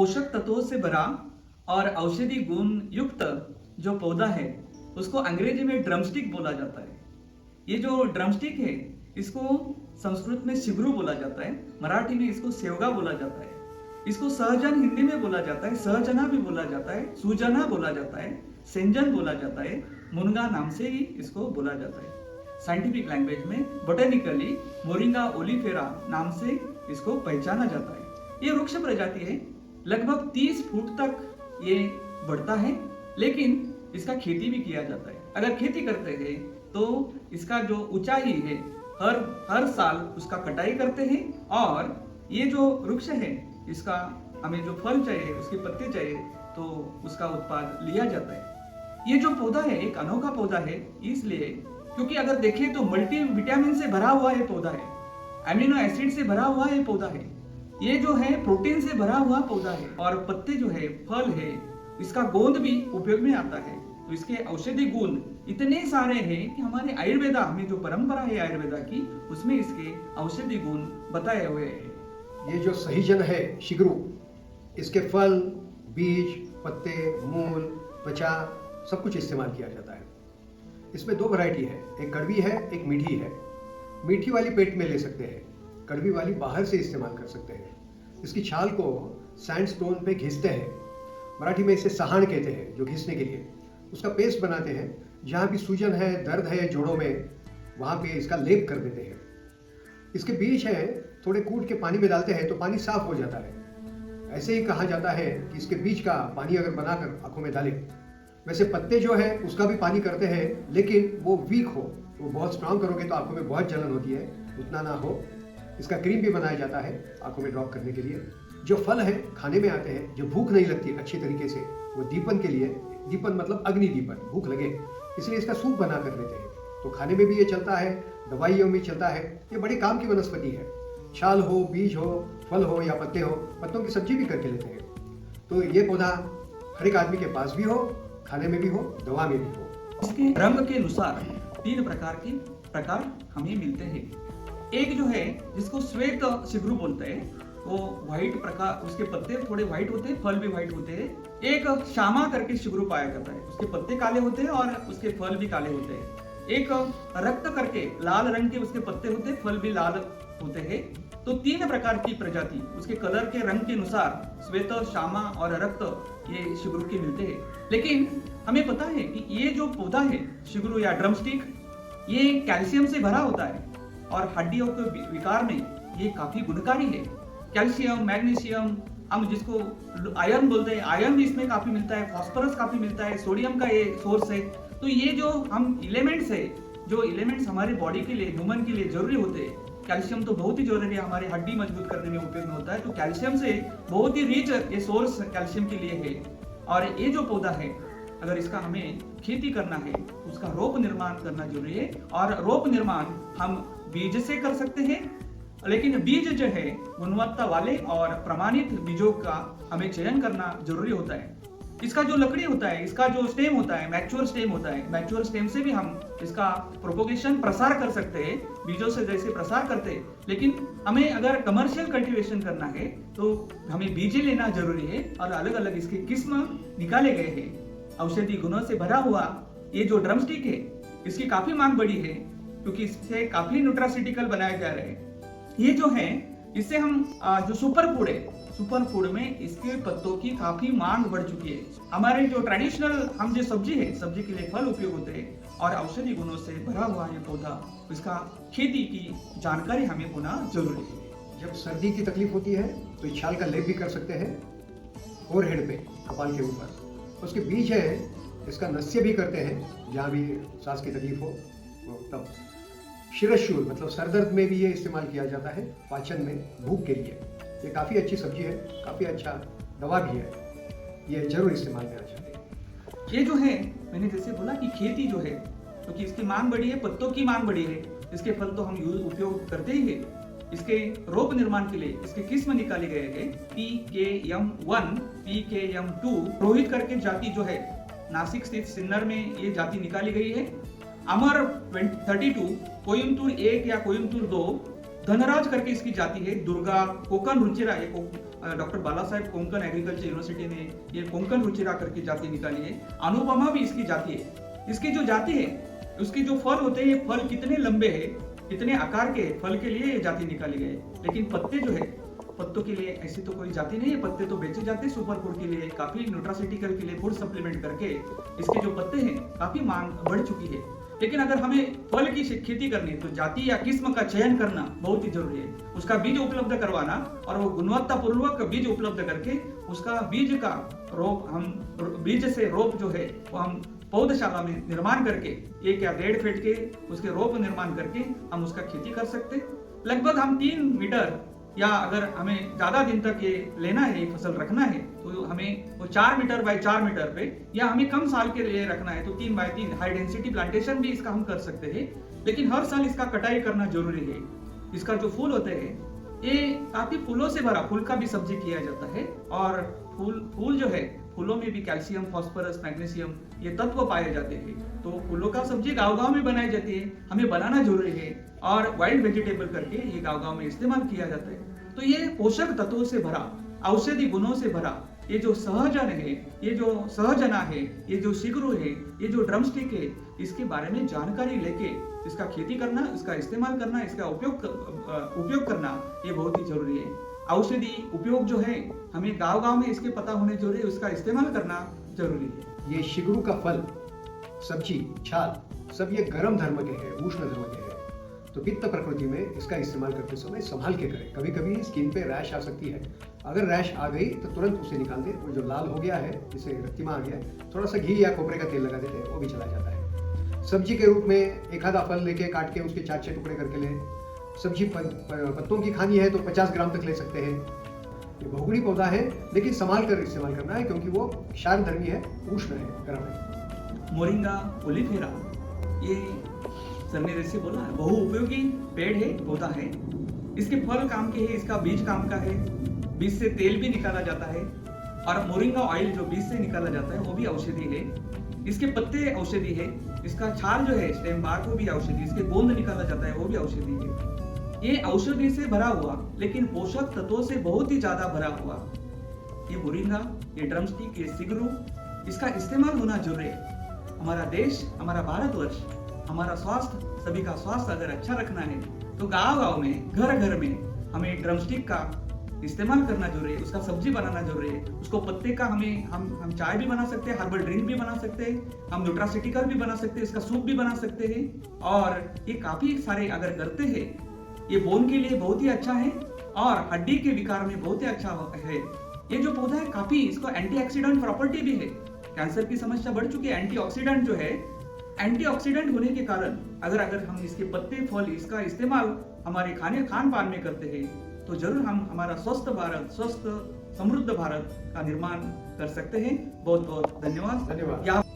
पोषक तत्वों से भरा और औषधि गुण युक्त जो पौधा है उसको अंग्रेजी में ड्रमस्टिक बोला जाता है। ये जो ड्रमस्टिक है इसको संस्कृत में शिगरू बोला जाता है, मराठी में इसको सेवगा बोला जाता है, इसको सहजन हिंदी में बोला जाता है, सहजना भी बोला जाता है, सुजना बोला जाता है, सेंजन बोला जाता है, मुनगा नाम से ही इसको बोला जाता है। साइंटिफिक लैंग्वेज में बोटेनिकली मोरिंगा ओलिफेरा नाम से इसको पहचाना जाता है। ये वृक्ष प्रजाति है, लगभग 30 फुट तक ये बढ़ता है, लेकिन इसका खेती भी किया जाता है। अगर खेती करते हैं तो इसका जो ऊंचाई है हर साल उसका कटाई करते हैं, और ये जो वृक्ष है इसका हमें जो फल चाहिए, उसके पत्ते चाहिए, तो उसका उत्पाद लिया जाता है। ये जो पौधा है एक अनोखा पौधा है, इसलिए क्योंकि अगर देखें तो मल्टी विटामिन से भरा हुआ ये पौधा है, अमीनो एसिड से भरा हुआ ये पौधा है, ये जो है प्रोटीन से भरा हुआ पौधा है, और पत्ते जो है, फल है, इसका गोंद भी उपयोग में आता है। तो इसके औषधि गुण इतने सारे हैं कि हमारे आयुर्वेदा में जो परंपरा है आयुर्वेदा की, उसमें इसके औषधि गुण बताए हुए हैं। ये जो सहीजन है शिगरू, इसके फल, बीज, पत्ते, मूल, त्वचा सब कुछ इस्तेमाल किया जाता है। इसमें 2 वैरायटी है, एक कड़वी है, एक मीठी है। मीठी वाली पेट में ले सकते हैं, कड़वी वाली बाहर से इस्तेमाल कर सकते हैं। इसकी छाल को सैंडस्टोन पे घिसते हैं, मराठी में इसे सहान कहते हैं, जो घिसने के लिए उसका पेस्ट बनाते हैं। जहाँ भी सूजन है, दर्द है जोड़ों में, वहाँ पे इसका लेप कर देते हैं। इसके बीज हैं, थोड़े कूट के पानी में डालते हैं तो पानी साफ हो जाता है। ऐसे ही कहा जाता है कि इसके बीज का पानी अगर बनाकर आंखों में डालें। वैसे पत्ते जो है उसका भी पानी करते हैं, लेकिन वो वीक हो, वो बहुत स्ट्रांग करोगे तो आंखों में बहुत जलन होती है, उतना ना हो। इसका क्रीम भी बनाया जाता है आंखों में ड्रॉप करने के लिए। जो फल है खाने में आते हैं, जो भूख नहीं लगती अच्छी तरीके से, वो दीपन के लिए, दीपन मतलब अग्नि दीपन, भूख लगे इसलिए इसका सूप बना कर लेते हैं, तो खाने में भी ये चलता है, दवाइयों में चलता है। ये बड़े काम की वनस्पति है, छाल हो, बीज हो, फल हो या पत्ते हो, पत्तों की सब्जी भी करके लेते हैं। तो ये पौधा हर एक आदमी के पास भी हो, खाने में भी हो, दवा में भी हो। इसके रंग के अनुसार 3 प्रकार हमें मिलते हैं। एक जो है जिसको श्वेत शिगरू बोलते हैं, वो व्हाइट प्रकार, उसके पत्ते थोड़े व्हाइट होते हैं, फल भी व्हाइट होते हैं। एक श्यामा करके शिगरू पाया जाता है, उसके पत्ते काले होते हैं और उसके फल भी काले होते हैं। एक रक्त करके लाल रंग के उसके पत्ते होते हैं, फल भी लाल होते हैं। तो 3 प्रकार की प्रजाति उसके कलर के रंग के अनुसार श्वेत, श्यामा और रक्त ये शिगरू के मिलते हैं। लेकिन हमें पता है कि ये जो पौधा है शिगरू या ड्रमस्टिक, ये कैल्शियम से भरा होता है और हड्डियों के विकार में ये काफी गुणकारी है। कैल्शियम, मैग्नीशियम, हम जिसको आयरन बोलते हैं, आयरन भी इसमें काफी मिलता है, फास्फोरस काफी मिलता है, सोडियम का ये सोर्स है। तो ये जो हम एलिमेंट्स है, जो एलिमेंट्स हमारे बॉडी के लिए, ह्यूमन के लिए जरूरी होते हैं, कैल्शियम तो बहुत ही जरूरी है, हमारे हड्डी मजबूत करने में उपयोग में होता है। तो कैल्शियम से बहुत ही रिच ये सोर्स कैल्शियम के लिए है। और ये जो पौधा है, अगर इसका हमें खेती करना है तो उसका रोप निर्माण करना जरूरी है, और रोप निर्माण हम बीज से कर सकते हैं, लेकिन बीज जो है गुणवत्ता वाले और प्रमाणित बीजों का हमें चयन करना जरूरी होता है। इसका जो लकड़ी होता है, इसका जो स्टेम होता है, मैच्योर स्टेम होता है, मैच्योर स्टेम से भी हम इसका प्रोपोगेशन, प्रसार कर सकते हैं, बीजों से जैसे प्रसार करते हैं। लेकिन हमें अगर कमर्शियल कल्टीवेशन करना है तो हमें बीज लेना जरूरी है, और अलग अलग इसके किस्म निकाले गए हैं। औषधि गुणों से भरा हुआ ये जो ड्रमस्टिक है, इसकी काफी मांग बढ़ी है, क्योंकि इससे काफी न्यूट्रास्यूटिकल बनाए जा रहे हैं। ये जो है इससे हम जो सुपर फूड है, सुपर फूड में इसके पत्तों की काफी मांग बढ़ चुकी है। हमारे जो ट्रेडिशनल हम जो सब्जी है, सब्जी के लिए फल उपयोग होते हैं, और औषधि गुणों से भरा हुआ ये पौधा, इसका खेती की जानकारी हमें होना जरूरी है। जब सर्दी की तकलीफ होती है तो इस छाल का लेप भी कर सकते हैं फोरहेड पे, कपाल के ऊपर। उसके बीज है, इसका नस्य भी करते हैं, जहाँ भी सांस की तकलीफ हो तब। शिरशूल मतलब सरदर्द में भी ये इस्तेमाल किया जाता है, पाचन में, भूख के लिए। ये काफ़ी अच्छी सब्जी है, काफ़ी अच्छा दवा भी है, ये जरूर इस्तेमाल करना चाहिए। ये जो है मैंने जैसे बोला कि खेती जो है, क्योंकि इसकी मांग बढ़ी है, पत्तों की मांग बढ़ी है, इसके फल तो हम उपयोग करते ही है। इसके रोप निर्माण के लिए इसके किस्म निकाले गए हैं, PKM1, PKM2, रोहित करके जाति जो है, नासिक स्थित सिन्नर में ये जाति निकाली गई है। अमर 32, कोयम्बतूर 1 या कोयम्बतूर 2, धनराज करके इसकी जाति है। दुर्गा, कोकन रुचिरा, डॉक्टर बाला साहेब कोंकण एग्रीकल्चर यूनिवर्सिटी ने ये कोंकण रुचिरा करके जाति निकाली है। अनुपमा भी इसकी जाति है। इसकी जो जाति है, उसके जो फल होते हैं, ये फल कितने लंबे हैं, कितने आकार के फल के लिए ये जाति निकाली गई। लेकिन पत्ते जो है, पत्तों के लिए ऐसी तो कोई जाति नहीं है। पत्ते तो बेचे जाते हैं सुपर फूड के लिए, काफी न्यूट्रासिटिकल के लिए, फूड सप्लीमेंट करके इसके जो पत्ते हैं काफी मांग बढ़ चुकी है। लेकिन अगर हमें फल की खेती करनी है तो जाति या किस्म का चयन करना बहुत ही जरूरी है। उसका बीज उपलब्ध करवाना और वो गुणवत्तापूर्वक बीज उपलब्ध करके उसका बीज का रोप, हम बीज से रोप जो है वो हम पौधशाला में निर्माण करके 1 या 1.5 फीट के उसके रोप निर्माण करके हम उसका खेती कर सकते हैं। लगभग हम 3 मीटर या अगर हमें ज्यादा दिन तक ये लेना है, ये फसल रखना है, तो हमें वो 4 मीटर बाय 4 मीटर पे, या हमें कम साल के लिए रखना है तो 3 बाय 3 हाई डेंसिटी प्लांटेशन भी इसका हम कर सकते हैं। लेकिन हर साल इसका कटाई करना जरूरी है। इसका जो फूल होते हैं ये काफी फूलों से भरा, फूल का भी सब्जी किया जाता है। और फूल जो है, फूलों में भी कैल्शियम, फास्फोरस, मैग्नीशियम ये तत्व पाए जाते हैं। तो फूलों का सब्जी गांव-गांव में बनाई जाती है, हमें बनाना जरूरी है। और वाइल्ड वेजिटेबल करके ये गांव-गांव में इस्तेमाल किया जाता है। तो ये पोषक तत्वों से भरा, औषधि गुणों से भरा ये जो सहजन है, ये जो सहजना है, ये जो शिग्रू है, ये जो ड्रमस्टिक है, इसके बारे में जानकारी लेके इसका खेती करना, इसका इस्तेमाल करना, इसका उपयोग करना ये बहुत ही जरूरी है। औषधि उपयोग जो है हमें गांव-गांव में इसके पता होने जरूरी है, उसका इस्तेमाल करना जरूरी है। ये शिगरू का फल, सब्जी, छाल सब ये गर्म धर्म के हैं, उष्ण धर्म के हैं। तो पित्त प्रकृति में इसका इस्तेमाल करते समय संभाल के करें। कभी कभी स्किन पे रैश आ सकती है। अगर रैश आ गई तो तुरंत उसे निकाल दें। वो जो लाल हो गया है, जिसे रक्तिमा आ गया है, थोड़ा सा घी या कोपरे का तेल लगा देते हैं, वो भी चला जाता है। सब्जी के रूप में एक आधा फल लेके काट के उसके 4-6 टुकड़े करके लें। सब्जी पत्तों की खानी है तो 50 ग्राम तक ले सकते हैं। ये बहुगुणी पौधा है, लेकिन संभाल कर इस्तेमाल करना है क्योंकि वो क्षारधर्मी है, उष्ण है, गर्म है। मोरिंगा ओलिफेरा, ये सर ने जैसे बोला है, बहुउपयोगी पेड़ है, पौधा है। इसके फल काम के है, इसका बीज काम का है। बीज से तेल भी निकाला जाता है। और मोरिंगा ऑयल जो बीज से निकाला जाता है वो भी औषधि है। इसके पत्ते औषधि है। इसका छाल जो है, स्टेम बार को भी औषधि, इसके गोंद निकाला जाता है वो भी औषधि है। ये औषधि से भरा हुआ, लेकिन पोषक तत्वों से बहुत ही ज्यादा भरा हुआ ये मोरिंगा, ये ड्रमस्टिक, ये शिग्रू, इसका इस्तेमाल होना जरूरी है। हमारा देश, हमारा भारतवर्ष, हमारा स्वास्थ्य, सभी का स्वास्थ्य अगर अच्छा रखना है तो गांव-गांव में, घर-घर में हमें ड्रमस्टिक का इस्तेमाल करना जरूरी है। उसका सब्जी बनाना जरूरी है। उसको पत्ते का हम चाय भी बना सकते हैं, हर्बल ड्रिंक भी बना सकते हैं, हम न्यूट्रासिटिकल भी बना सकते हैं, इसका सूप भी बना सकते हैं। और ये काफी सारे अगर करते हैं, ये बोन के लिए बहुत ही अच्छा है और हड्डी के विकार में बहुत ही अच्छा है। ये जो पौधा है काफी, इसको एंटीऑक्सीडेंट प्रॉपर्टी भी है। कैंसर की समस्या बढ़ चुकी है। एंटीऑक्सीडेंट जो है, एंटीऑक्सीडेंट होने के कारण अगर हम इसके पत्ते, फल, इसका इस्तेमाल हमारे खान पान में करते हैं तो जरूर हम हमारा स्वस्थ भारत, स्वस्थ समृद्ध भारत का निर्माण कर सकते हैं। बहुत बहुत धन्यवाद।